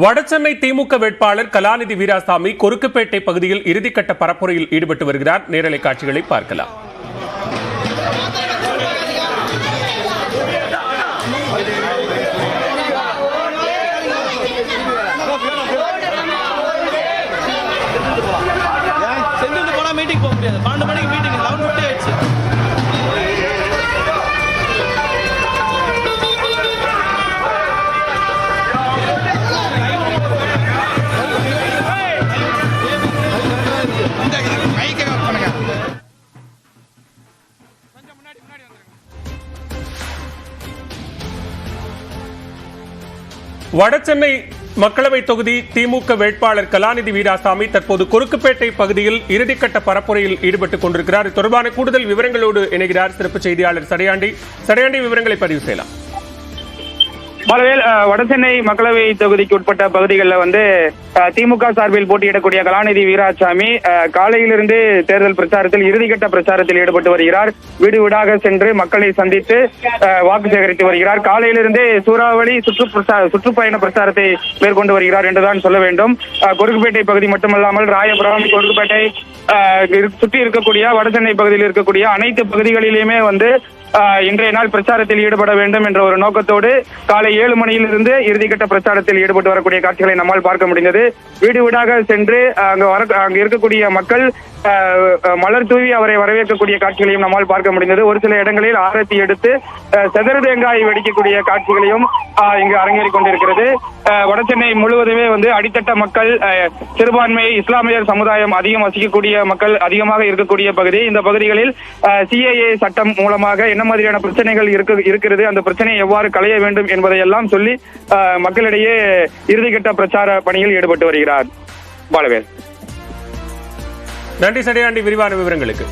வடசென்னை திமுக வேட்பாளர் கலாநிதி வீராசாமி கொருக்குப்பேட்டை பகுதியில் இறுதிக்கட்ட பரப்புரையில் ஈடுபட்டு வருகிறார். நேரலை காட்சிகளை பார்க்கலாம். மீட்டிங் போக முடியாது. 12 மணிக்கு மீட்டிங் 11:50 ஆயிடுச்சு. வடசென்னை மக்களவை தொகுதி திமுக வேட்பாளர் கலாநிதி வீராசாமி தற்போது கொருக்குப்பேட்டை பகுதியில் இறுதிக்கட்ட பரப்புரையில் ஈடுபட்டுக் கொண்டிருக்கிறார். இது தொடர்பான கூடுதல் விவரங்களோடு இணைகிறார் சிறப்பு செய்தியாளர் சடையாண்டி. விவரங்களை பதிவு செய்யலாம். பாலவேல், வடசென்னை மக்களவை தொகுதிக்கு உட்பட்ட பகுதிகளில் திமுக சார்பில் போட்டியிடக்கூடிய கலாநிதி வீராசாமி காலையிலிருந்து தேர்தல் பிரச்சாரத்தில் இறுதிக்கட்ட பிரச்சாரத்தில் ஈடுபட்டு வருகிறார். வீடு வீடாக சென்று மக்களை சந்தித்து வாக்கு சேகரித்து வருகிறார். காலையிலிருந்தே சூறாவளி சுற்றுப்பயண பிரச்சாரத்தை மேற்கொண்டு வருகிறார் என்றுதான் சொல்ல வேண்டும். கொருக்குப்பேட்டை பகுதி மட்டுமல்லாமல் ராயபுரம், கொருக்குப்பேட்டை சுற்றி இருக்கக்கூடிய வடசென்னை பகுதியில் இருக்கக்கூடிய அனைத்து பகுதிகளிலுமே இன்றைய நாள் பிரச்சாரத்தில் ஈடுபட வேண்டும் என்ற ஒரு நோக்கத்தோடு காலை 7 மணியிலிருந்து இறுதிக்கட்ட பிரச்சாரத்தில் ஈடுபட்டு வரக்கூடிய காட்சிகளை நம்மால் பார்க்க முடிந்தது. வீடு வீடாக சென்று அங்கு இருக்கக்கூடிய மக்கள் மலர் தூவி அவரை வரவேற்கக்கூடிய காட்சிகளையும் நம்மால் பார்க்க முடிந்தது. ஒரு சில இடங்களில் ஆரத்தி எடுத்து செதறு தேங்காய் வெடிக்கக்கூடிய காட்சிகளையும் இங்கு அரங்கேறிக் கொண்டிருக்கிறது. வடசென்னை முழுவதுமே அடித்தட்ட மக்கள், சிறுபான்மை இஸ்லாமியர் சமுதாயம் அதிகம் வசிக்கக்கூடிய மக்கள் அதிகமாக இருக்கக்கூடிய பகுதி. இந்த பகுதிகளில் CAA சட்டம் மூலமாக என்ன மாதிரியான பிரச்சனைகள் இருக்கிறது, அந்த பிரச்சனையை எவ்வாறு களைய வேண்டும் என்பதையெல்லாம் சொல்லி மக்களிடையே இறுதிக்கட்ட பிரச்சார பணியில் ஈடுபட்டு வருகிறார். பாலவேல், நன்றி சடையாண்டி விரிவான விவரங்களுக்கு.